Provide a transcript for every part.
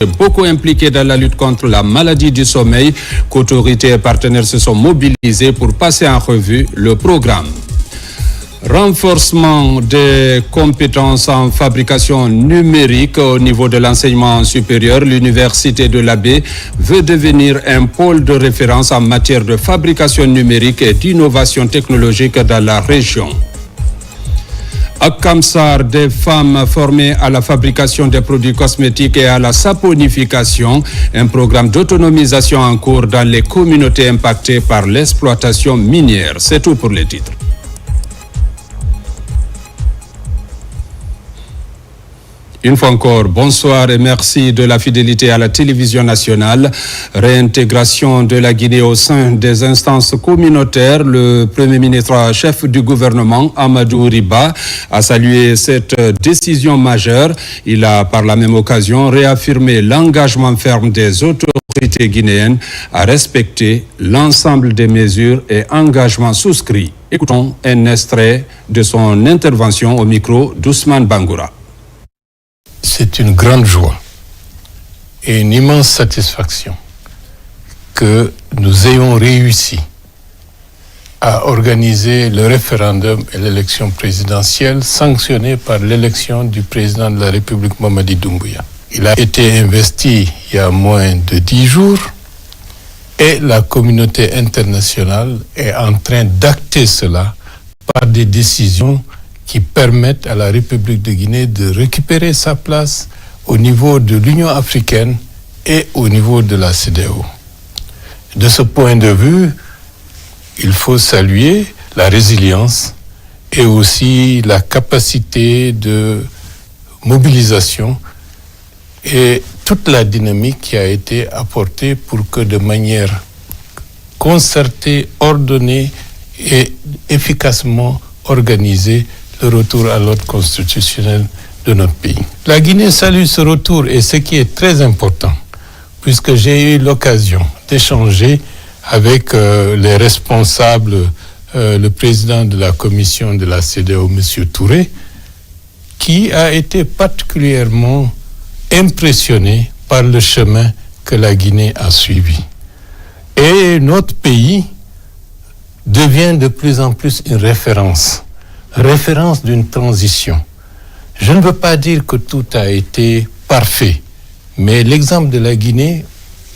beaucoup impliqués dans la lutte contre la maladie du sommeil, qu'autorités et partenaires se sont mobilisés pour passer en revue le programme. Renforcement des compétences en fabrication numérique au niveau de l'enseignement supérieur, l'Université de l'Abbé veut devenir un pôle de référence en matière de fabrication numérique et d'innovation technologique dans la région. À Kamsar, des femmes formées à la fabrication des produits cosmétiques et à la saponification, un programme d'autonomisation en cours dans les communautés impactées par l'exploitation minière. C'est tout pour les titres. Une fois encore, bonsoir et merci de la fidélité à la télévision nationale. Réintégration de la Guinée au sein des instances communautaires. Le Premier ministre chef du gouvernement, Amadou Riba, a salué cette décision majeure. Il a par la même occasion réaffirmé l'engagement ferme des autorités guinéennes à respecter l'ensemble des mesures et engagements souscrits. Écoutons un extrait de son intervention au micro d'Ousmane Bangoura. C'est une grande joie et une immense satisfaction que nous ayons réussi à organiser le référendum et l'élection présidentielle sanctionnée par l'élection du président de la République, Mamadi Doumbouya. Il a été investi il y a moins de 10 jours et la communauté internationale est en train d'acter cela par des décisions qui permettent à la République de Guinée de récupérer sa place au niveau de l'Union africaine et au niveau de la CEDEAO. De ce point de vue, il faut saluer la résilience et aussi la capacité de mobilisation et toute la dynamique qui a été apportée pour que de manière concertée, ordonnée et efficacement organisée, le retour à l'ordre constitutionnel de notre pays. La Guinée salue ce retour et ce qui est très important, puisque j'ai eu l'occasion d'échanger avec les responsables, le président de la commission de la CEDEAO, M. Touré, qui a été particulièrement impressionné par le chemin que la Guinée a suivi. Et notre pays devient de plus en plus une référence d'une transition. Je ne veux pas dire que tout a été parfait, mais l'exemple de la Guinée,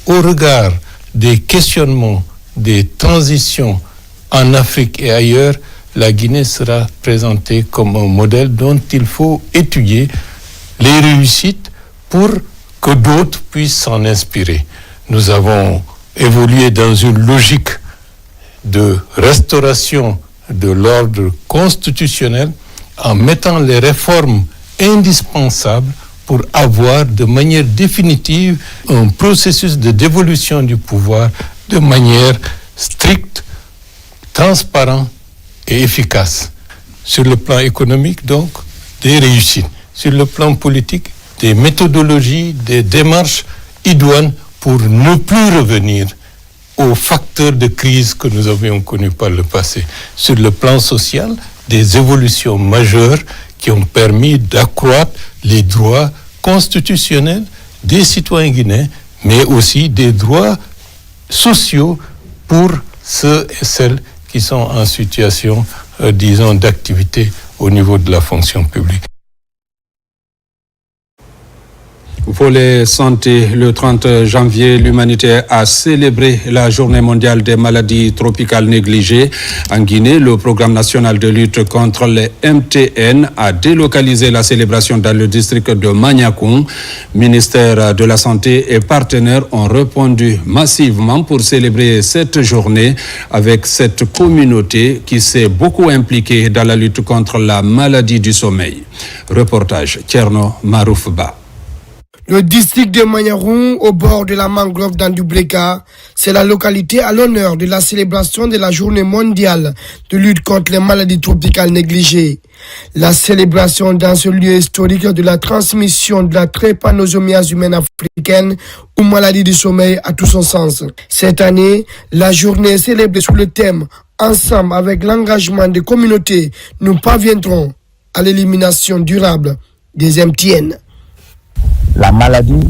au regard des questionnements, des transitions en Afrique et ailleurs, la Guinée sera présentée comme un modèle dont il faut étudier les réussites pour que d'autres puissent s'en inspirer. Nous avons évolué dans une logique de restauration de l'ordre constitutionnel en mettant les réformes indispensables pour avoir de manière définitive un processus de dévolution du pouvoir de manière stricte, transparente et efficace. Sur le plan économique, donc, des réussites. Sur le plan politique, des méthodologies, des démarches idoines pour ne plus revenir aux facteurs de crise que nous avions connus par le passé. Sur le plan social, des évolutions majeures qui ont permis d'accroître les droits constitutionnels des citoyens guinéens, mais aussi des droits sociaux pour ceux et celles qui sont en situation, d'activité au niveau de la fonction publique. Volet santé, le 30 janvier, l'humanité a célébré la journée mondiale des maladies tropicales négligées. En Guinée, le programme national de lutte contre les MTN a délocalisé la célébration dans le district de Maniakoum. Ministère de la Santé et partenaires ont répondu massivement pour célébrer cette journée avec cette communauté qui s'est beaucoup impliquée dans la lutte contre la maladie du sommeil. Reportage Tcherno Maroufba. Le district de Maniakoum, au bord de la mangrove d'Andoubleka, c'est la localité à l'honneur de la célébration de la journée mondiale de lutte contre les maladies tropicales négligées. La célébration dans ce lieu historique de la transmission de la trépanosomiase humaine africaine ou maladie du sommeil a tout son sens. Cette année, la journée est célébrée sous le thème « Ensemble avec l'engagement des communautés, nous parviendrons à l'élimination durable des MTN ». La maladie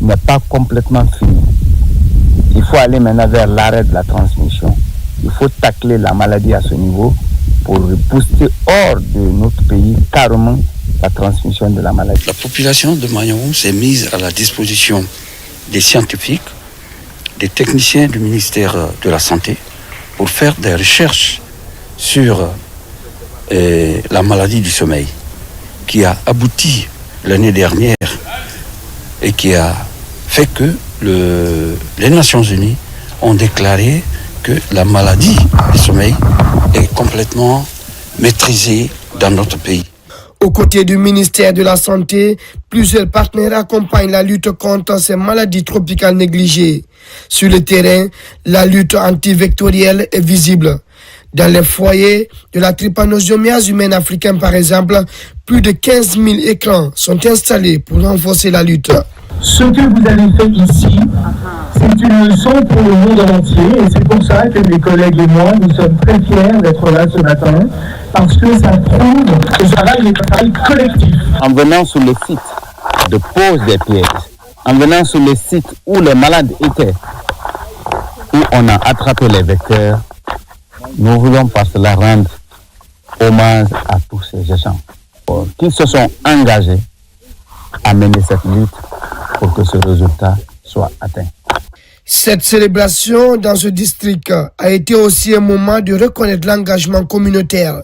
n'est pas complètement fini. Il faut aller maintenant vers l'arrêt de la transmission. Il faut tacler la maladie à ce niveau pour booster hors de notre pays carrément la transmission de la maladie. La population de Magnaroun s'est mise à la disposition des scientifiques, des techniciens du ministère de la Santé pour faire des recherches sur la maladie du sommeil qui a abouti l'année dernière et qui a fait que les Nations Unies ont déclaré que la maladie du sommeil est complètement maîtrisée dans notre pays. Aux côtés du ministère de la Santé, plusieurs partenaires accompagnent la lutte contre ces maladies tropicales négligées. Sur le terrain, la lutte antivectorielle est visible. Dans les foyers de la trypanosomiase humaine africaine, par exemple, plus de 15 000 écrans sont installés pour renforcer la lutte. Ce que vous avez fait ici, c'est une leçon pour le monde entier et c'est pour ça que mes collègues et moi, nous sommes très fiers d'être là ce matin parce que ça prouve que ça va être un travail collectif. En venant sur le site de pose des pièges, en venant sur le site où les malades étaient, où on a attrapé les vecteurs, nous voulons par cela rendre hommage à tous ces gens qui se sont engagés à mener cette lutte pour que ce résultat soit atteint. Cette célébration dans ce district a été aussi un moment de reconnaître l'engagement communautaire.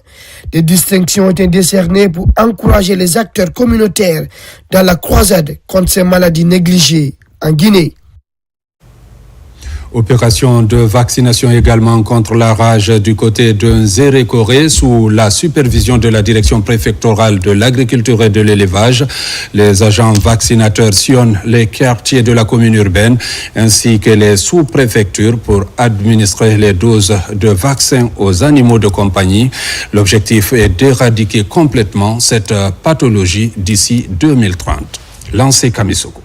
Des distinctions ont été décernées pour encourager les acteurs communautaires dans la croisade contre ces maladies négligées en Guinée. Opération de vaccination également contre la rage du côté de Nzérékoré sous la supervision de la direction préfectorale de l'agriculture et de l'élevage. Les agents vaccinateurs sillonnent les quartiers de la commune urbaine ainsi que les sous-préfectures pour administrer les doses de vaccins aux animaux de compagnie. L'objectif est d'éradiquer complètement cette pathologie d'ici 2030. Lancé Kamisoko.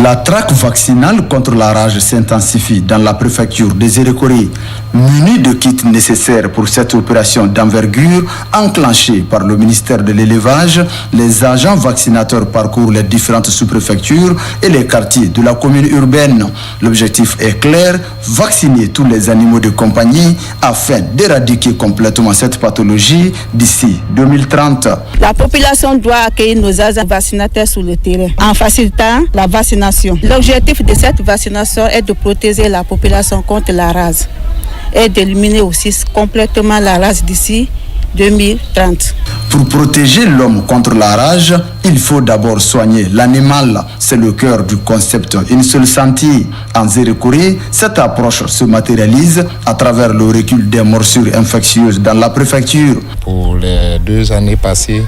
La traque vaccinale contre la rage s'intensifie dans la préfecture des Nzérékoré, munie de kits nécessaires pour cette opération d'envergure enclenchée par le ministère de l'élevage. Les agents vaccinateurs parcourent les différentes sous-préfectures et les quartiers de la commune urbaine. L'objectif est clair, vacciner tous les animaux de compagnie afin d'éradiquer complètement cette pathologie d'ici 2030. La population doit accueillir nos agents vaccinateurs sur le terrain en facilitant la vaccination. L'objectif de cette vaccination est de protéger la population contre la rage et d'éliminer aussi complètement la rage d'ici 2030. Pour protéger l'homme contre la rage, il faut d'abord soigner l'animal. C'est le cœur du concept Une seule santé. En Nzérékoré, cette approche se matérialise à travers le recul des morsures infectieuses dans la préfecture. Pour les 2 années passées,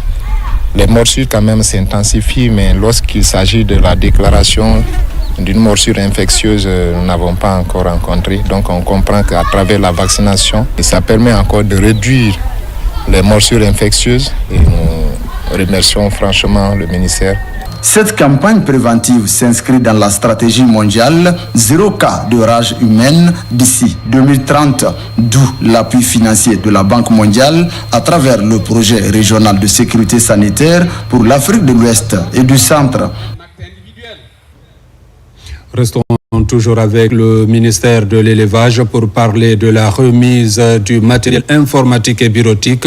les morsures quand même s'intensifient, mais lorsqu'il s'agit de la déclaration d'une morsure infectieuse, nous n'avons pas encore rencontré. Donc on comprend qu'à travers la vaccination, ça permet encore de réduire les morsures infectieuses et nous remercions franchement le ministère. Cette campagne préventive s'inscrit dans la stratégie mondiale 0 cas de rage humaine d'ici 2030, d'où l'appui financier de la Banque mondiale à travers le projet régional de sécurité sanitaire pour l'Afrique de l'Ouest et du Centre. Restons toujours avec le ministère de l'élevage pour parler de la remise du matériel informatique et bureautique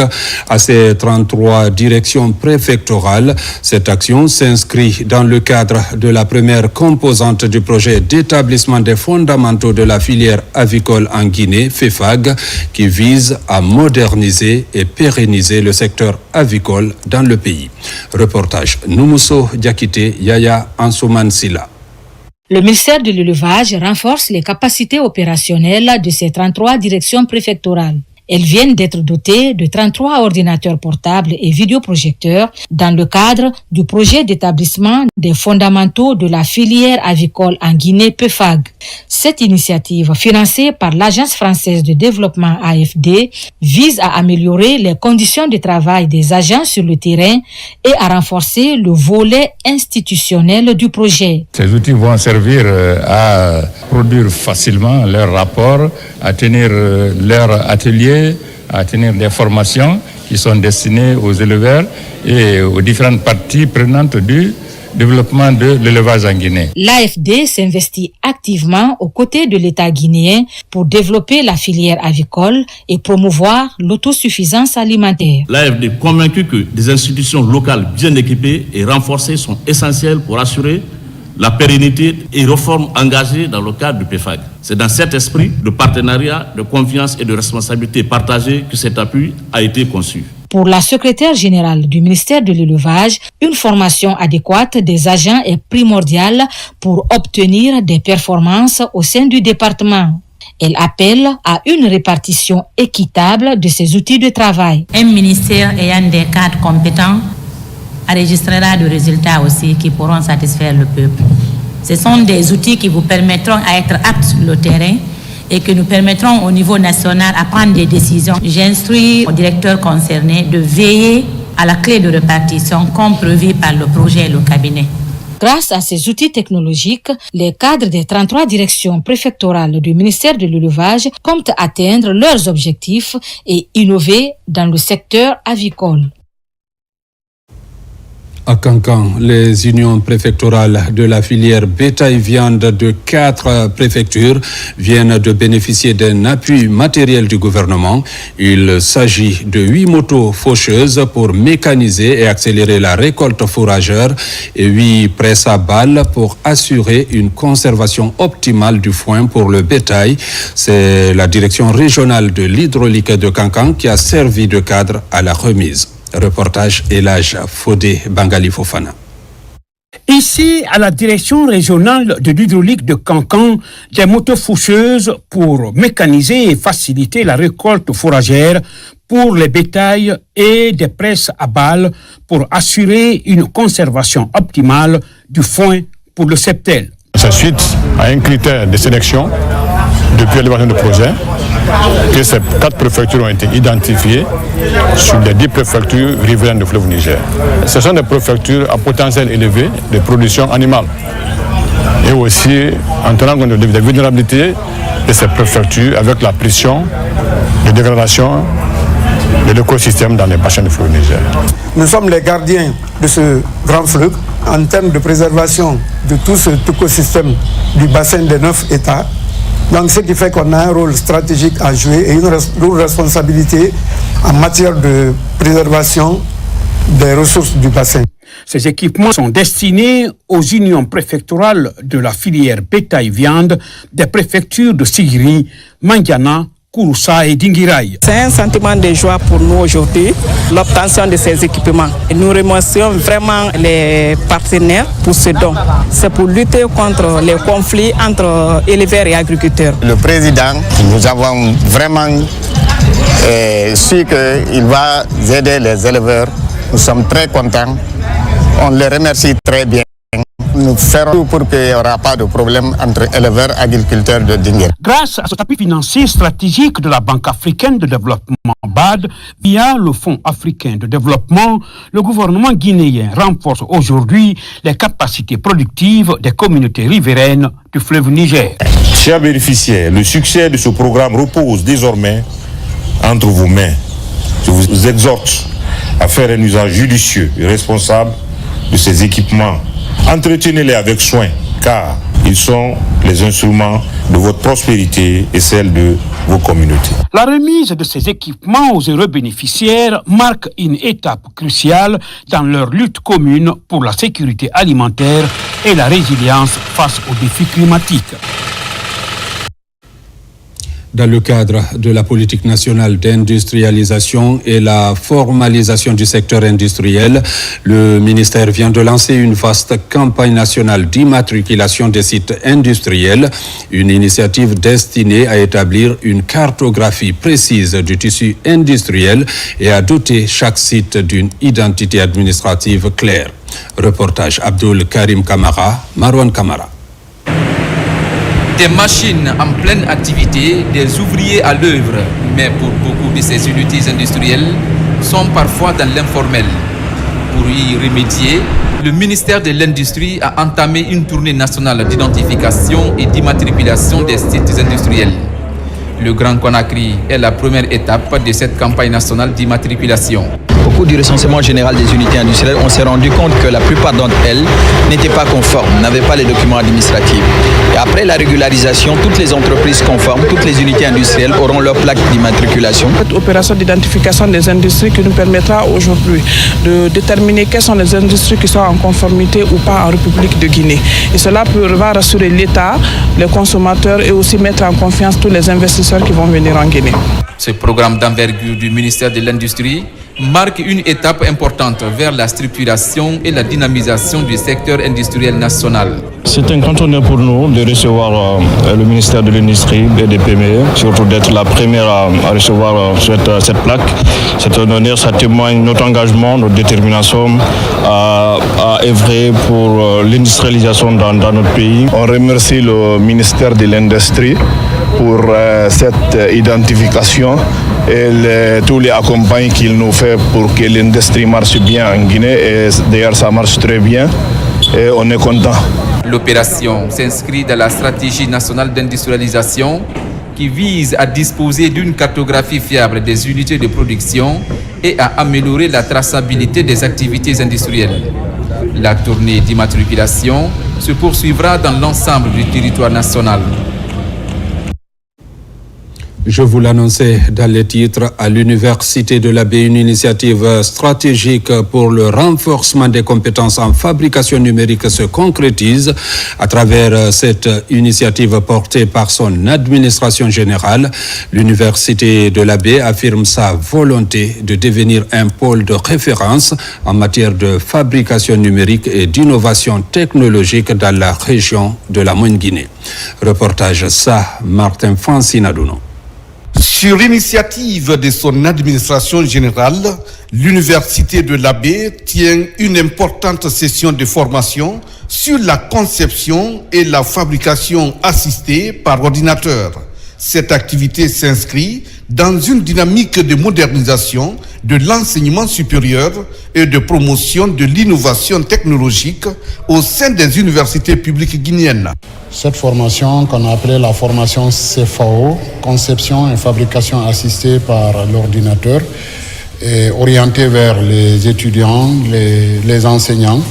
à ces 33 directions préfectorales. Cette action s'inscrit dans le cadre de la première composante du projet d'établissement des fondamentaux de la filière avicole en Guinée, FEFAG, qui vise à moderniser et pérenniser le secteur avicole dans le pays. Reportage Noumousso Diakité, Yaya Ansouman Silla. Le ministère de l'élevage renforce les capacités opérationnelles de ces 33 directions préfectorales. Elles viennent d'être dotées de 33 ordinateurs portables et vidéoprojecteurs dans le cadre du projet d'établissement des fondamentaux de la filière avicole en Guinée, PEFAG. Cette initiative, financée par l'Agence française de développement AFD, vise à améliorer les conditions de travail des agents sur le terrain et à renforcer le volet institutionnel du projet. Ces outils vont servir à produire facilement leurs rapports, à tenir leurs ateliers, à tenir des formations qui sont destinées aux éleveurs et aux différentes parties prenantes du développement de l'élevage en Guinée. L'AFD s'investit activement aux côtés de l'État guinéen pour développer la filière avicole et promouvoir l'autosuffisance alimentaire. L'AFD est convaincu que des institutions locales bien équipées et renforcées sont essentielles pour assurer la pérennité et réformes engagées dans le cadre du PEFAG. C'est dans cet esprit de partenariat, de confiance et de responsabilité partagée que cet appui a été conçu. Pour la secrétaire générale du ministère de l'Élevage, une formation adéquate des agents est primordiale pour obtenir des performances au sein du département. Elle appelle à une répartition équitable de ces outils de travail. Un ministère ayant des cadres compétents enregistrera des résultats aussi qui pourront satisfaire le peuple. Ce sont des outils qui vous permettront d'être aptes sur le terrain et que nous permettront au niveau national à prendre des décisions. J'instruis au directeur concerné de veiller à la clé de répartition comme prévu par le projet et le cabinet. Grâce à ces outils technologiques, les cadres des 33 directions préfectorales du ministère de l'Élevage comptent atteindre leurs objectifs et innover dans le secteur avicole. À Cancan, les unions préfectorales de la filière bétail-viande de 4 préfectures viennent de bénéficier d'un appui matériel du gouvernement. Il s'agit de 8 motos faucheuses pour mécaniser et accélérer la récolte fourragère et 8 presses à balles pour assurer une conservation optimale du foin pour le bétail. C'est la direction régionale de l'hydraulique de Cancan qui a servi de cadre à la remise. Reportage Elage Fodé Bangali Fofana. Ici, à la direction régionale de l'hydraulique de Cancan, des motos faucheuses pour mécaniser et faciliter la récolte fourragère pour les bétails et des presses à balles pour assurer une conservation optimale du foin pour le septel. C'est suite à un critère de sélection depuis l'élaboration du projet que ces 4 préfectures ont été identifiées sur les 10 préfectures riveraines du fleuve Niger. Ce sont des préfectures à potentiel élevé de production animale et aussi en tenant compte des vulnérabilités de ces préfectures avec la pression de dégradation de l'écosystème dans les bassins du fleuve Niger. Nous sommes les gardiens de ce grand fleuve en termes de préservation de tout cet écosystème du bassin des 9 États. Donc ce qui fait qu'on a un rôle stratégique à jouer et une lourde responsabilité en matière de préservation des ressources du bassin. Ces équipements sont destinés aux unions préfectorales de la filière bétail-viande des préfectures de Sigiri, Mandiana, Kouroussa et Dinguiraï. C'est un sentiment de joie pour nous aujourd'hui, l'obtention de ces équipements. Nous remercions vraiment les partenaires pour ce don. C'est pour lutter contre les conflits entre éleveurs et agriculteurs. Le président, nous avons vraiment su qu'il va aider les éleveurs. Nous sommes très contents. On les remercie très bien. Nous ferons tout pour qu'il n'y aura pas de problème entre éleveurs et agriculteurs de Dinguiraï. Grâce à cet appui financier stratégique de la Banque africaine de développement BAD, via le Fonds africain de développement, le gouvernement guinéen renforce aujourd'hui les capacités productives des communautés riveraines du fleuve Niger. Chers bénéficiaires, le succès de ce programme repose désormais entre vos mains. Je vous exhorte à faire un usage judicieux et responsable de ces équipements. Entretenez-les avec soin, car ils sont les instruments de votre prospérité et celle de vos communautés. La remise de ces équipements aux heureux bénéficiaires marque une étape cruciale dans leur lutte commune pour la sécurité alimentaire et la résilience face aux défis climatiques. Dans le cadre de la politique nationale d'industrialisation et la formalisation du secteur industriel, le ministère vient de lancer une vaste campagne nationale d'immatriculation des sites industriels, une initiative destinée à établir une cartographie précise du tissu industriel et à doter chaque site d'une identité administrative claire. Reportage Abdul Karim Kamara, Marwan Kamara. Des machines en pleine activité, des ouvriers à l'œuvre, mais pour beaucoup de ces unités industrielles sont parfois dans l'informel. Pour y remédier, le ministère de l'Industrie a entamé une tournée nationale d'identification et d'immatriculation des sites industriels. Le Grand Conakry est la première étape de cette campagne nationale d'immatriculation. Au cours du recensement général des unités industrielles, on s'est rendu compte que la plupart d'entre elles n'étaient pas conformes, n'avaient pas les documents administratifs. Et après la régularisation, toutes les entreprises conformes, toutes les unités industrielles auront leur plaque d'immatriculation. Cette opération d'identification des industries qui nous permettra aujourd'hui de déterminer quelles sont les industries qui sont en conformité ou pas en République de Guinée. Et cela va rassurer l'État, les consommateurs et aussi mettre en confiance tous les investisseurs qui vont venir en Guinée. Ce programme d'envergure du ministère de l'Industrie marque une étape importante vers la structuration et la dynamisation du secteur industriel national. C'est un grand honneur pour nous de recevoir le ministère de l'Industrie et des PME, surtout d'être la première à recevoir cette plaque. C'est un honneur, ça témoigne notre engagement, notre détermination à œuvrer pour l'industrialisation dans notre pays. On remercie le ministère de l'Industrie pour cette identification et tous les accompagnements qu'il nous fait pour que l'industrie marche bien en Guinée. Et d'ailleurs, ça marche très bien et on est content. L'opération s'inscrit dans la stratégie nationale d'industrialisation qui vise à disposer d'une cartographie fiable des unités de production et à améliorer la traçabilité des activités industrielles. La tournée d'immatriculation se poursuivra dans l'ensemble du territoire national. Je vous l'annonçais dans les titres, à l'Université de l'Abbé, une initiative stratégique pour le renforcement des compétences en fabrication numérique se concrétise à travers cette initiative portée par son administration générale. L'Université de l'Abbé affirme sa volonté de devenir un pôle de référence en matière de fabrication numérique et d'innovation technologique dans la région de la Moyenne-Guinée. Reportage Martin Fancinadouno. Sur l'initiative de son administration générale, l'Université de l'Abbé tient une importante session de formation sur la conception et la fabrication assistée par ordinateur. Cette activité s'inscrit dans une dynamique de modernisation de l'enseignement supérieur et de promotion de l'innovation technologique au sein des universités publiques guinéennes. Cette formation qu'on a appelée la formation CFAO, conception et fabrication assistée par l'ordinateur, est orientée vers les étudiants, les enseignants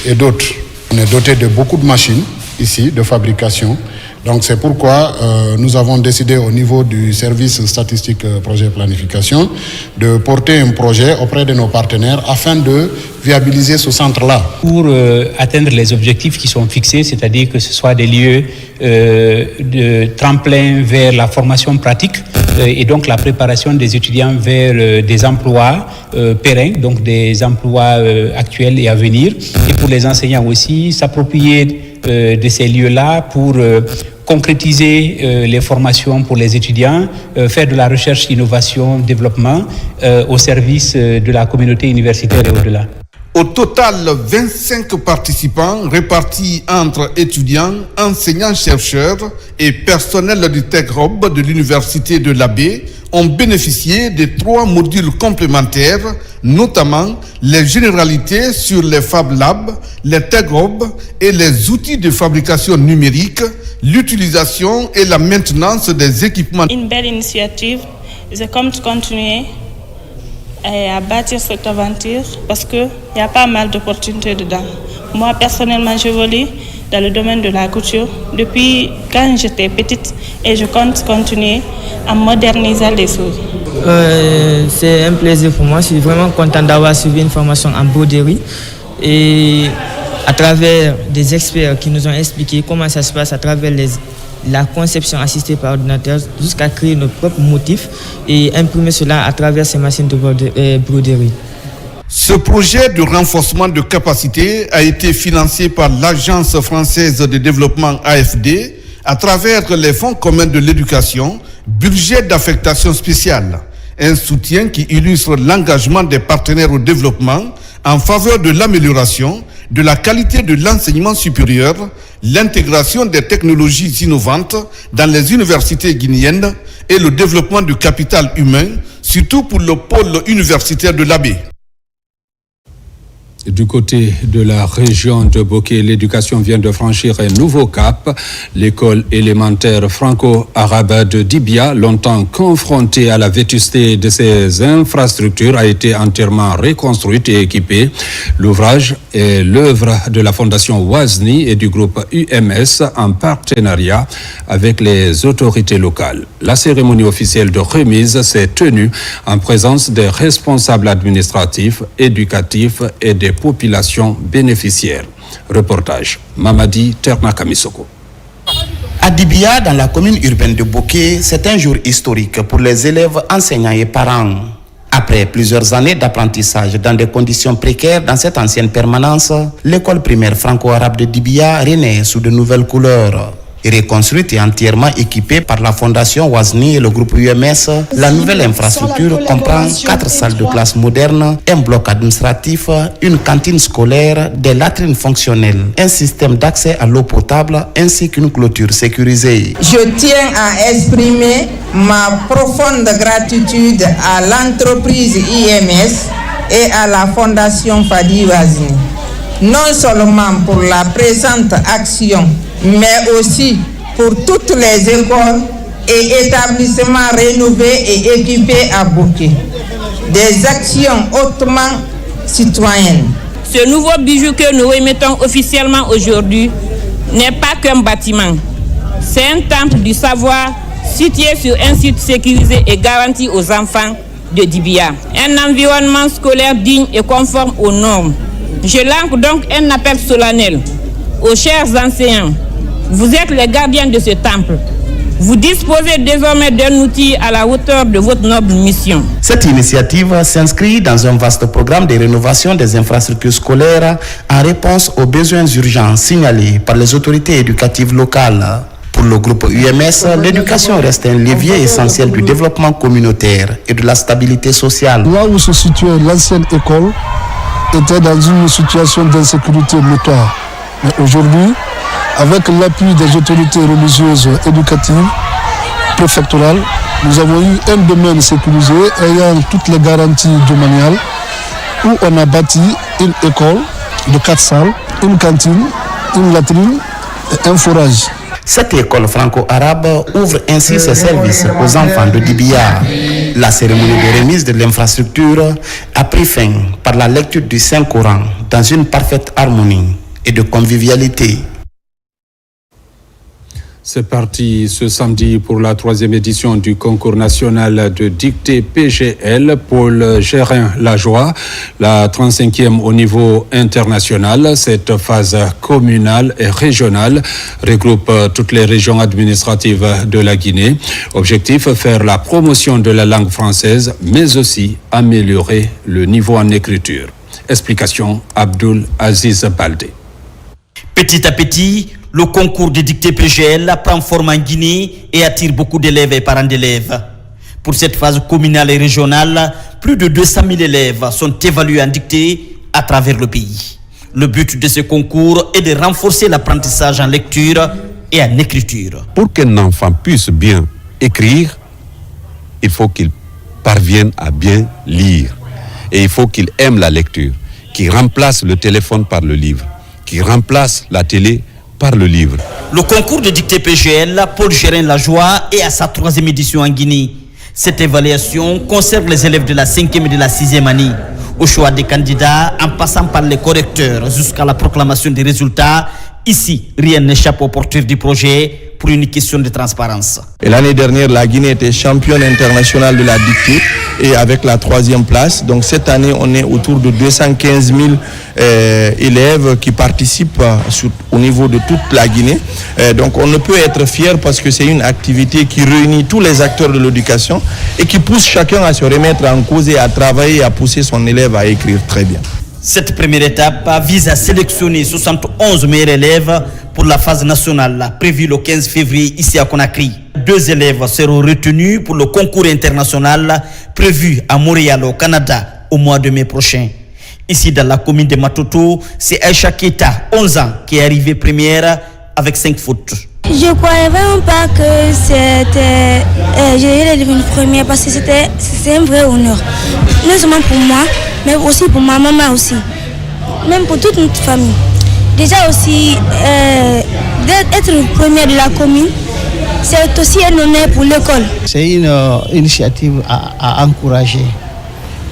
et d'autres. On est doté de beaucoup de machines ici, de fabrication. Donc c'est pourquoi nous avons décidé au niveau du service statistique projet planification de porter un projet auprès de nos partenaires afin de viabiliser ce centre-là. Pour atteindre les objectifs qui sont fixés, c'est-à-dire que ce soit des lieux de tremplin vers la formation pratique et donc la préparation des étudiants vers des emplois pérennes, donc des emplois actuels et à venir, et pour les enseignants aussi, s'approprier de ces lieux-là pour concrétiser les formations pour les étudiants, faire de la recherche, innovation, développement au service de la communauté universitaire et au-delà. Au total, 25 participants répartis entre étudiants, enseignants-chercheurs et personnel du TechHub de l'Université de l'Abbé ont bénéficié de 3 modules complémentaires, notamment les généralités sur les Fab Labs, les TechHub et les outils de fabrication numérique, l'utilisation et la maintenance des équipements. Une belle initiative, je compte continuer à bâtir cette aventure parce qu'il y a pas mal d'opportunités dedans. Moi, personnellement, j'évolue dans le domaine de la couture depuis quand j'étais petite et je compte continuer à moderniser les choses. C'est un plaisir pour moi. Je suis vraiment content d'avoir suivi une formation en broderie et à travers des experts qui nous ont expliqué comment ça se passe à travers la conception assistée par ordinateur jusqu'à créer nos propres motifs et imprimer cela à travers ces machines de broderie. Ce projet de renforcement de capacité a été financé par l'Agence française de développement AFD à travers les fonds communs de l'éducation, budget d'affectation spéciale. Un soutien qui illustre l'engagement des partenaires au développement en faveur de l'amélioration de la qualité de l'enseignement supérieur, l'intégration des technologies innovantes dans les universités guinéennes et le développement du capital humain, surtout pour le pôle universitaire de l'Abbé. Du côté de la région de Bokeh, l'éducation vient de franchir un nouveau cap. L'école élémentaire franco-arabe de Dibia, longtemps confrontée à la vétusté de ses infrastructures, a été entièrement reconstruite et équipée. L'ouvrage est l'œuvre de la Fondation Wazni et du groupe UMS en partenariat avec les autorités locales. La cérémonie officielle de remise s'est tenue en présence des responsables administratifs, éducatifs et des populations bénéficiaires. Reportage Mamadi Ternakamisoko. À Dibia, dans la commune urbaine de Bokeh, c'est un jour historique pour les élèves, enseignants et parents. Après plusieurs années d'apprentissage dans des conditions précaires dans cette ancienne permanence, l'école primaire franco-arabe de Dibia renaît sous de nouvelles couleurs. Reconstruite et entièrement équipée par la Fondation Wazni et le groupe UMS, la nouvelle infrastructure comprend 4 salles de classe modernes, un bloc administratif, une cantine scolaire, des latrines fonctionnelles, un système d'accès à l'eau potable ainsi qu'une clôture sécurisée. Je tiens à exprimer ma profonde gratitude à l'entreprise IMS et à la Fondation Fadi Wazni, non seulement pour la présente action, mais aussi pour toutes les écoles et établissements rénovés et équipés à Bokeh. Des actions hautement citoyennes. Ce nouveau bijou que nous remettons officiellement aujourd'hui n'est pas qu'un bâtiment. C'est un temple du savoir situé sur un site sécurisé et garanti aux enfants de Dibia. Un environnement scolaire digne et conforme aux normes. Je lance donc un appel solennel aux chers enseignants. Vous êtes les gardiens de ce temple. Vous disposez désormais d'un outil à la hauteur de votre noble mission. Cette initiative s'inscrit dans un vaste programme de rénovation des infrastructures scolaires en réponse aux besoins urgents signalés par les autorités éducatives locales. Pour le groupe UMS, l'éducation reste un levier essentiel du développement communautaire et de la stabilité sociale. Là où se situait l'ancienne école était dans une situation d'insécurité notoire. Mais aujourd'hui, avec l'appui des autorités religieuses éducatives, préfectorales, nous avons eu un domaine sécurisé ayant toutes les garanties domaniales où on a bâti une école de 4 salles, une cantine, une latrine et un forage. Cette école franco-arabe ouvre ainsi ses services aux enfants de Dibia. La cérémonie de remise de l'infrastructure a pris fin par la lecture du Saint-Coran dans une parfaite harmonie et de convivialité. C'est parti ce samedi pour la 3e édition du concours national de dictée PGL. Paul Gérin-Lajoie, la 35e au niveau international. Cette phase communale et régionale regroupe toutes les régions administratives de la Guinée. Objectif, faire la promotion de la langue française, mais aussi améliorer le niveau en écriture. Explication, Abdul Aziz Baldé. Petit à petit, le concours de dictée PGL prend forme en Guinée et attire beaucoup d'élèves et parents d'élèves. Pour cette phase communale et régionale, plus de 200 000 élèves sont évalués en dictée à travers le pays. Le but de ce concours est de renforcer l'apprentissage en lecture et en écriture. Pour qu'un enfant puisse bien écrire, il faut qu'il parvienne à bien lire. Et il faut qu'il aime la lecture, qu'il remplace le téléphone par le livre, qu'il remplace la télé par le livre. Le concours de dictée PGL, Paul Gérin-Lajoie, est à sa 3e édition en Guinée. Cette évaluation concerne les élèves de la 5e et de la 6e année. Au choix des candidats, en passant par les correcteurs jusqu'à la proclamation des résultats, ici, rien n'échappe au porteur du projet pour une question de transparence. Et l'année dernière, la Guinée était championne internationale de la dictée et avec la 3e place. Donc cette année, on est autour de 215 000 élèves qui participent au niveau de toute la Guinée. Donc on ne peut être fier parce que c'est une activité qui réunit tous les acteurs de l'éducation et qui pousse chacun à se remettre en cause et à travailler et à pousser son élève à écrire très bien. Cette première étape vise à sélectionner 71 meilleurs élèves pour la phase nationale prévue le 15 février ici à Conakry. 2 élèves seront retenus pour le concours international prévu à Montréal au Canada au mois de mai prochain. Ici dans la commune de Matoto, c'est Aïcha Keita, 11 ans, qui est arrivée première avec 5 fautes. Je ne croyais vraiment pas que j'allais devenir première parce que c'était un vrai honneur. Non seulement pour moi, mais aussi pour ma maman aussi. même pour toute notre famille. Déjà aussi, d'être premier de la commune, c'est aussi un honneur pour l'école. C'est une initiative à encourager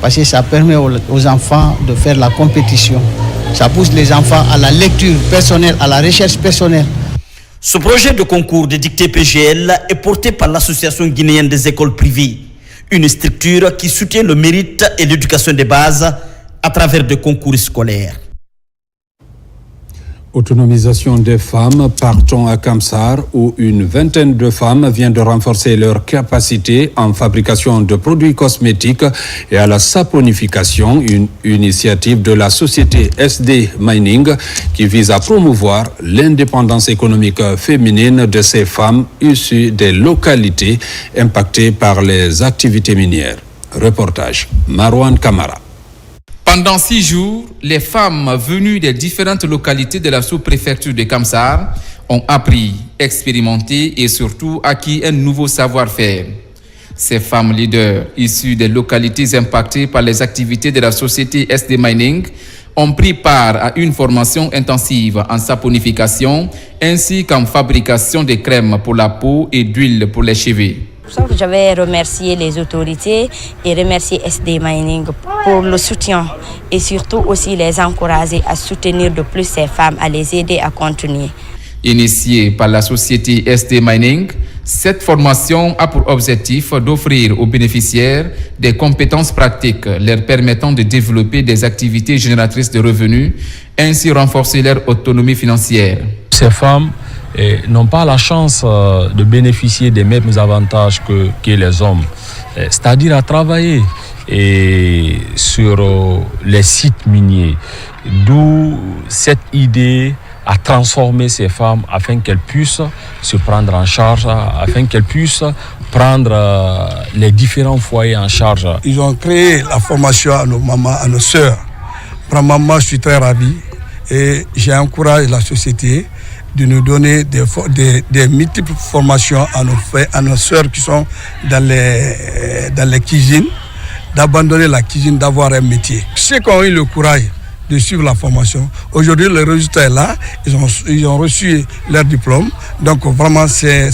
parce que ça permet aux enfants de faire la compétition. Ça pousse les enfants à la lecture personnelle, à la recherche personnelle. Ce projet de concours de dictée PGL est porté par l'Association guinéenne des écoles privées, une structure qui soutient le mérite et l'éducation de base à travers des concours scolaires. Autonomisation des femmes, partons à Kamsar où une vingtaine de femmes viennent de renforcer leurs capacités en fabrication de produits cosmétiques et à la saponification, une initiative de la société SD Mining qui vise à promouvoir l'indépendance économique féminine de ces femmes issues des localités impactées par les activités minières. Reportage Marwan Kamara. Pendant 6 jours, les femmes venues des différentes localités de la sous-préfecture de Kamsar ont appris, expérimenté et surtout acquis un nouveau savoir-faire. Ces femmes leaders issues des localités impactées par les activités de la société SD Mining ont pris part à une formation intensive en saponification ainsi qu'en fabrication de crèmes pour la peau et d'huile pour les cheveux. Je vais remercier les autorités et remercier SD Mining pour le soutien et surtout aussi les encourager à soutenir de plus ces femmes, à les aider à continuer. Initiée par la société SD Mining, cette formation a pour objectif d'offrir aux bénéficiaires des compétences pratiques leur permettant de développer des activités génératrices de revenus, ainsi renforcer leur autonomie financière. Ces femmes n'ont pas la chance de bénéficier des mêmes avantages que les hommes, c'est-à-dire à travailler sur les sites miniers, d'où cette idée à transformer ces femmes afin qu'elles puissent se prendre en charge, afin qu'elles puissent prendre les différents foyers en charge. Ils ont créé la formation à nos mamans, à nos sœurs. Vraiment, je suis très ravi et j'encourage la société de nous donner des multiples formations à nos sœurs qui sont dans les cuisines, d'abandonner la cuisine, d'avoir un métier. Ceux qui ont eu le courage de suivre la formation, aujourd'hui le résultat est là, ils ont reçu leur diplôme, donc vraiment c'est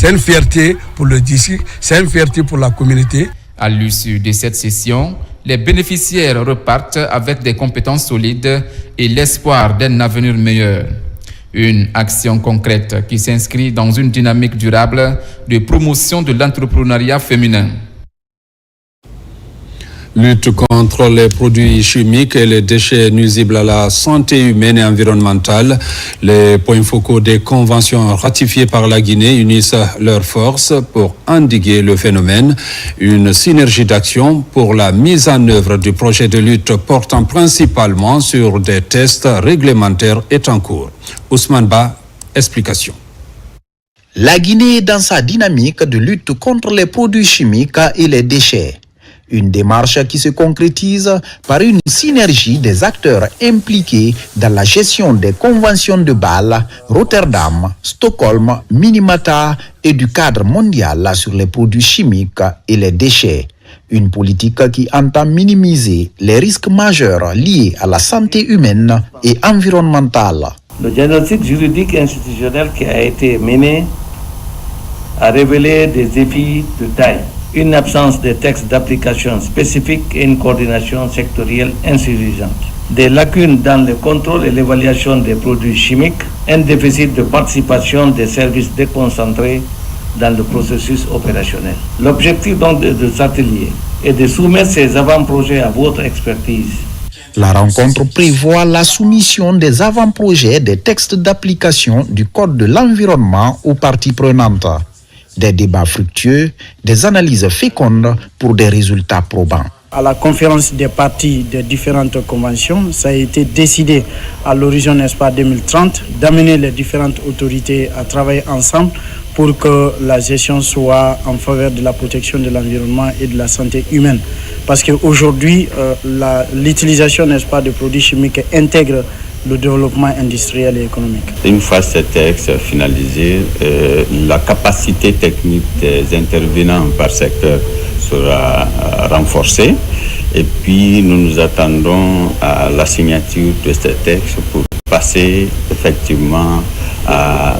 une fierté pour le district, c'est une fierté pour la communauté. À l'issue de cette session, les bénéficiaires repartent avec des compétences solides et l'espoir d'un avenir meilleur. Une action concrète qui s'inscrit dans une dynamique durable de promotion de l'entrepreneuriat féminin. Lutte contre les produits chimiques et les déchets nuisibles à la santé humaine et environnementale. Les points focaux des conventions ratifiées par la Guinée unissent leurs forces pour endiguer le phénomène. Une synergie d'action pour la mise en œuvre du projet de lutte portant principalement sur des tests réglementaires est en cours. Ousmane Ba, explication. La Guinée est dans sa dynamique de lutte contre les produits chimiques et les déchets. Une démarche qui se concrétise par une synergie des acteurs impliqués dans la gestion des conventions de Bâle, Rotterdam, Stockholm, Minamata et du cadre mondial sur les produits chimiques et les déchets. Une politique qui entend minimiser les risques majeurs liés à la santé humaine et environnementale. Le diagnostic juridique institutionnel qui a été mené a révélé des défis de taille. Une absence de textes d'application spécifiques et une coordination sectorielle insuffisante. Des lacunes dans le contrôle et l'évaluation des produits chimiques, un déficit de participation des services déconcentrés dans le processus opérationnel. L'objectif donc de cet atelier est de soumettre ces avant-projets à votre expertise. La rencontre prévoit la soumission des avant-projets des textes d'application du Code de l'environnement aux parties prenantes. Des débats fructueux, des analyses fécondes pour des résultats probants. À la conférence des parties des différentes conventions, ça a été décidé à l'horizon, n'est-ce pas, 2030, d'amener les différentes autorités à travailler ensemble pour que la gestion soit en faveur de la protection de l'environnement et de la santé humaine. Parce qu'aujourd'hui, l'utilisation, n'est-ce pas, de produits chimiques intègre le développement industriel et économique. Une fois ce texte finalisé, la capacité technique des intervenants par secteur sera renforcée. Et puis nous nous attendons à la signature de ce texte pour passer effectivement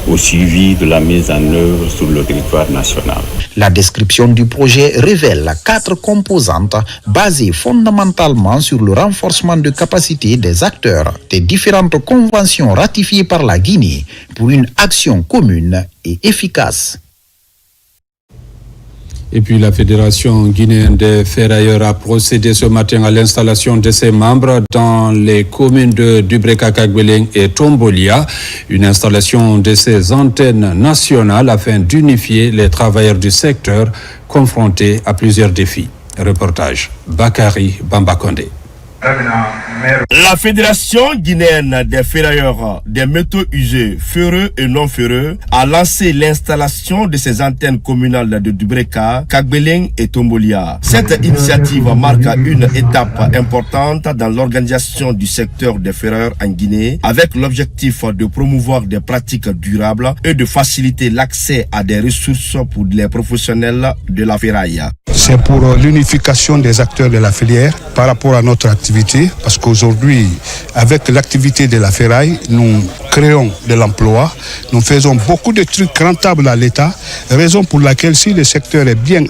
au suivi de la mise en œuvre sur le territoire national. La description du projet révèle 4 composantes basées fondamentalement sur le renforcement de capacité des acteurs des différentes conventions ratifiées par la Guinée pour une action commune et efficace. Et puis la Fédération guinéenne des ferrailleurs a procédé ce matin à l'installation de ses membres dans les communes de Dubreka, Kagbeleng et Tombolia. Une installation de ces antennes nationales afin d'unifier les travailleurs du secteur confrontés à plusieurs défis. Reportage Bakari Bambakonde. La Fédération guinéenne des ferrailleurs des métaux usés, ferreux et non ferreux, a lancé l'installation de ses antennes communales de Dubreka, Kagbeleng et Tombolia. Cette initiative marque une étape importante dans l'organisation du secteur des ferrailleurs en Guinée, avec l'objectif de promouvoir des pratiques durables et de faciliter l'accès à des ressources pour les professionnels de la ferraille. C'est pour l'unification des acteurs de la filière par rapport à notre activité, parce qu'aujourd'hui, avec l'activité de la ferraille, nous créons de l'emploi, nous faisons beaucoup de trucs rentables à l'État, raison pour laquelle si le secteur est bien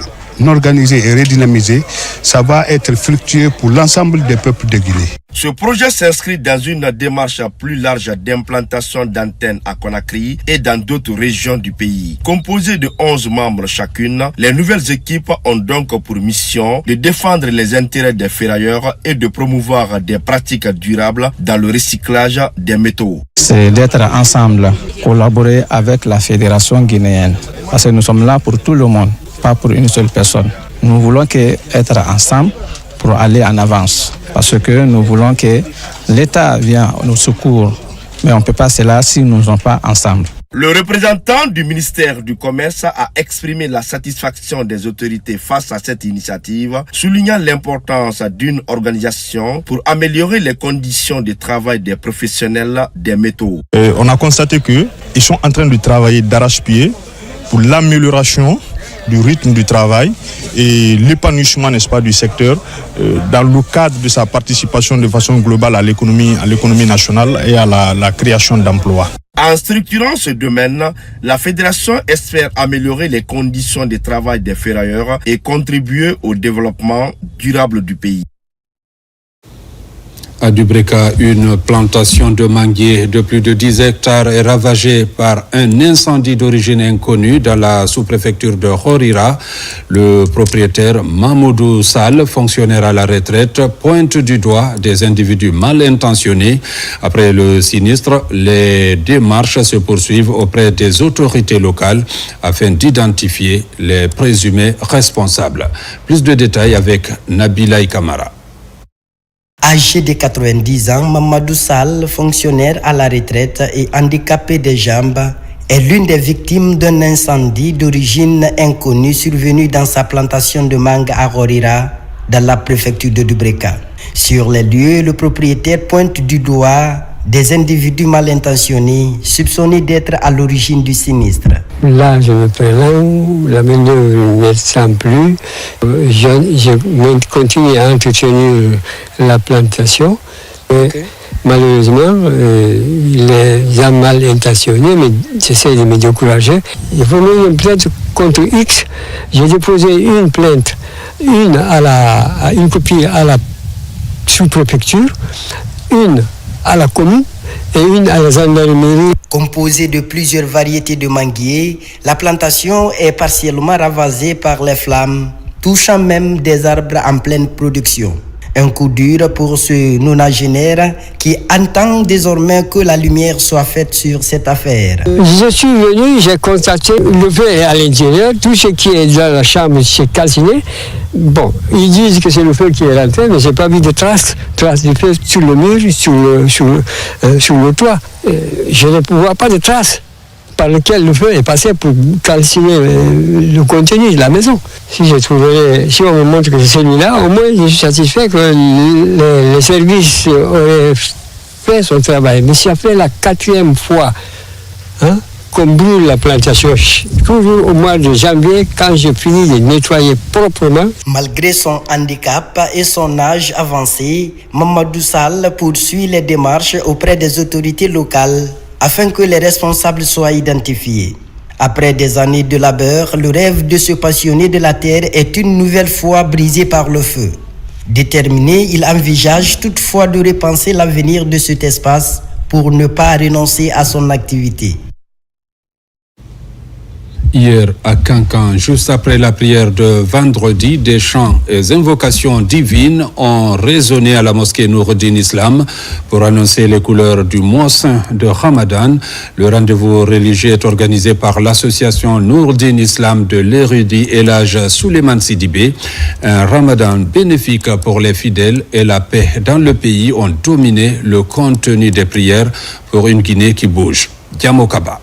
organisé et redynamisé, ça va être fructueux pour l'ensemble des peuples de Guinée. Ce projet s'inscrit dans une démarche plus large d'implantation d'antennes à Conakry et dans d'autres régions du pays. Composées de 11 membres chacune, les nouvelles équipes ont donc pour mission de défendre les intérêts des ferrailleurs et de promouvoir des pratiques durables dans le recyclage des métaux. C'est d'être ensemble, collaborer avec la Fédération guinéenne, parce que nous sommes là pour tout le monde, pas pour une seule personne. Nous voulons être ensemble pour aller en avance, parce que nous voulons que l'État vienne nous secours, mais on ne peut pas cela si nous ne sommes pas ensemble. Le représentant du ministère du Commerce a exprimé la satisfaction des autorités face à cette initiative, soulignant l'importance d'une organisation pour améliorer les conditions de travail des professionnels des métaux. On a constaté qu'ils sont en train de travailler d'arrache-pied pour l'amélioration du rythme du travail et l'épanouissement, n'est-ce pas, du secteur dans le cadre de sa participation de façon globale à l'économie nationale et à la création d'emplois. En structurant ce domaine, la Fédération espère améliorer les conditions de travail des ferrailleurs et contribuer au développement durable du pays. À Dubreka, une plantation de manguiers de plus de 10 hectares est ravagée par un incendie d'origine inconnue dans la sous-préfecture de Horira. Le propriétaire Mamoudou Sall, fonctionnaire à la retraite, pointe du doigt des individus mal intentionnés. Après le sinistre, les démarches se poursuivent auprès des autorités locales afin d'identifier les présumés responsables. Plus de détails avec Nabila Kamara. Âgé de 90 ans, Mamadou Sall, fonctionnaire à la retraite et handicapé des jambes, est l'une des victimes d'un incendie d'origine inconnue survenu dans sa plantation de mangue à Horira, dans la préfecture de Dubreka. Sur les lieux, le propriétaire pointe du doigt des individus mal intentionnés, soupçonnés d'être à l'origine du sinistre. Là, je me prélève, la main-d'œuvre ne sent plus. Je continue à entretenir la plantation. Okay. Malheureusement, les gens mal intentionnés, mais j'essaie de me décourager. Il faut même une plainte contre X. J'ai déposé une plainte, une copie à la sous-préfecture, une à la commune et une à la gendarmerie. Composée de plusieurs variétés de manguiers, la plantation est partiellement ravagée par les flammes, touchant même des arbres en pleine production. Un coup dur pour ce nonagénaire qui entend désormais que la lumière soit faite sur cette affaire. Je suis venu, j'ai constaté le feu est à l'intérieur, tout ce qui est dans la chambre c'est calciné. Bon, ils disent que c'est le feu qui est rentré, mais je n'ai pas vu de traces du feu sur le mur, sur le toit. Je ne vois pas de traces par lesquelles le feu est passé pour calciner le contenu de la maison. Si on me montre que c'est celui-là, au moins je suis satisfait que les services auraient fait son travail. Mais ça fait la 4e fois qu'on brûle la plantation. Toujours au mois de janvier, quand je finis de nettoyer proprement. Malgré son handicap et son âge avancé, Mamadou Sall poursuit les démarches auprès des autorités locales afin que les responsables soient identifiés. Après des années de labeur, le rêve de se passionner de la terre est une nouvelle fois brisé par le feu. Déterminé, il envisage toutefois de repenser l'avenir de cet espace pour ne pas renoncer à son activité. Hier à Cancan, juste après la prière de vendredi, des chants et invocations divines ont résonné à la mosquée Noureddin Islam pour annoncer les couleurs du mois saint de Ramadan. Le rendez-vous religieux est organisé par l'association Noureddin Islam de l'érudit Elhadj Souleymane Sidibé. Un Ramadan bénéfique pour les fidèles et la paix dans le pays ont dominé le contenu des prières pour une Guinée qui bouge. Diamo Kaba.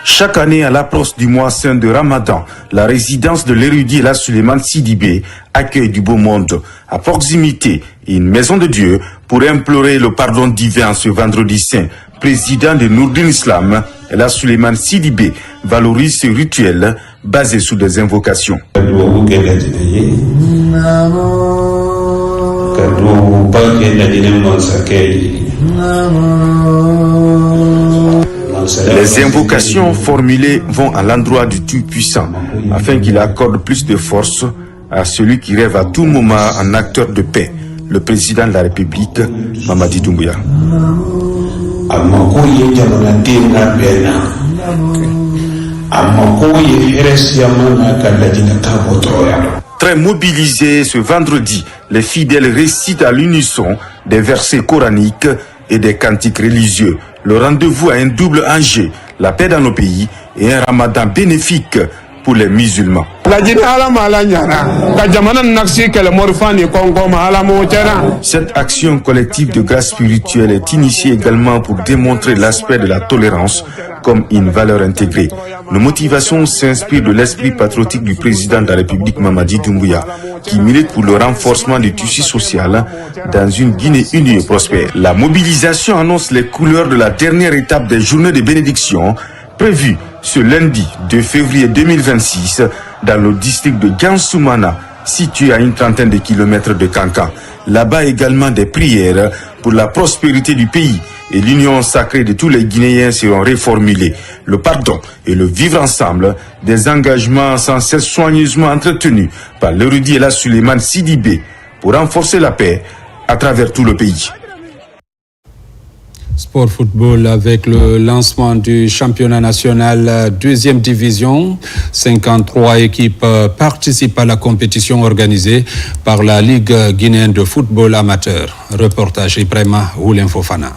Chaque année, à l'approche du mois saint de Ramadan, la résidence de l'érudit Elhadj Souleymane Sidibé accueille du beau monde. À proximité, une maison de Dieu pour implorer le pardon divin ce vendredi saint. Président de Noureddin Islam, Elhadj Souleymane Sidibé valorise ce rituel basé sur des invocations. Les invocations formulées vont à l'endroit du Tout-Puissant afin qu'il accorde plus de force à celui qui rêve à tout moment un acteur de paix, le président de la République, Mamadi Doumbouya. Très mobilisés ce vendredi, les fidèles récitent à l'unisson des versets coraniques et des cantiques religieux. Le rendez-vous a un double enjeu, la paix dans nos pays et un ramadan bénéfique pour les musulmans. Cette action collective de grâce spirituelle est initiée également pour démontrer l'aspect de la tolérance comme une valeur intégrée. Nos motivations s'inspirent de l'esprit patriotique du président de la République Mamadi Doumbouya, qui milite pour le renforcement du tissu social dans une Guinée unie et prospère. La mobilisation annonce les couleurs de la dernière étape des journées de bénédiction prévues ce lundi 2 février 2026 dans le district de Gansoumana, situé à une trentaine de kilomètres de Cancan. Là-bas également des prières pour la prospérité du pays et l'union sacrée de tous les Guinéens seront reformulées. Le pardon et le vivre ensemble, des engagements sans cesse soigneusement entretenus par l'érudit Elhadj Souleymane Sidibé pour renforcer la paix à travers tout le pays. Sport football avec le lancement du championnat national deuxième division. 53 équipes participent à la compétition organisée par la Ligue guinéenne de football amateur. Reportage Ibrahima Oulin Fofana.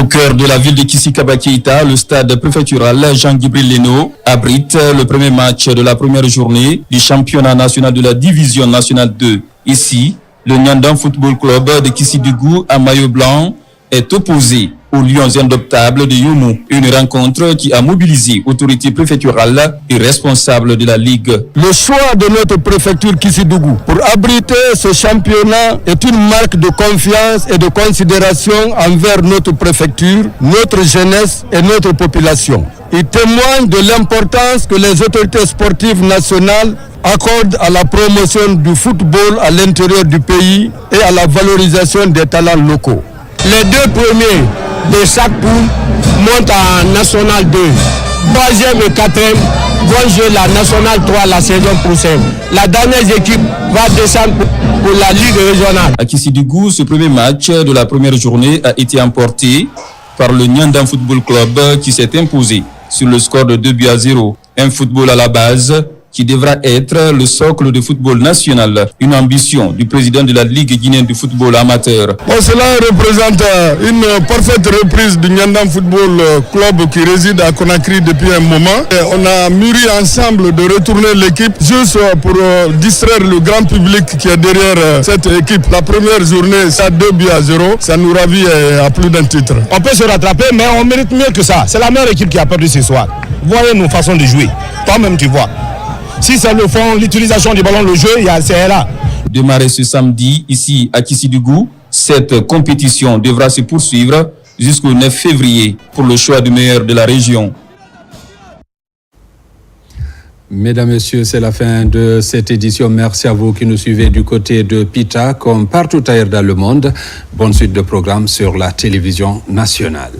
Au cœur de la ville de Kissikaba Keita, le stade préfectural Jean-Guibril Leno abrite le premier match de la première journée du championnat national de la division nationale 2. Ici, le Nyandam Football Club de Kissidougou à maillot blanc est opposé aux Lions indoptables de Youmou. Une rencontre qui a mobilisé autorités préfecturales et responsables de la Ligue. Le choix de notre préfecture Kissidougou pour abriter ce championnat est une marque de confiance et de considération envers notre préfecture, notre jeunesse et notre population. Il témoigne de l'importance que les autorités sportives nationales accordent à la promotion du football à l'intérieur du pays et à la valorisation des talents locaux. Les deux premiers de chaque poule montent en National 2. Troisième et quatrième vont jouer la National 3 la saison prochaine. La dernière équipe va descendre pour la Ligue régionale. À Kissidougou, ce premier match de la première journée a été emporté par le Nyandam Football Club qui s'est imposé sur le score de 2-0. Un football à la base qui devra être le socle de football national, une ambition du président de la Ligue guinéenne de football amateur. Cela représente une parfaite reprise du Nyandam Football Club qui réside à Conakry depuis un moment. Et on a mûri ensemble de retourner l'équipe juste pour distraire le grand public qui est derrière cette équipe. La première journée, c'est 2-0, ça nous ravit à plus d'un titre. On peut se rattraper, mais on mérite mieux que ça. C'est la meilleure équipe qui a perdu ce soir. Voyez nos façons de jouer. Toi-même, tu vois. Si c'est le fond, l'utilisation du ballon, le jeu, c'est là. Démarré ce samedi, ici à Kissidougou, cette compétition devra se poursuivre jusqu'au 9 février pour le choix du meilleur de la région. Mesdames, Messieurs, c'est la fin de cette édition. Merci à vous qui nous suivez du côté de Pita, comme partout ailleurs dans le monde. Bonne suite de programmes sur la télévision nationale.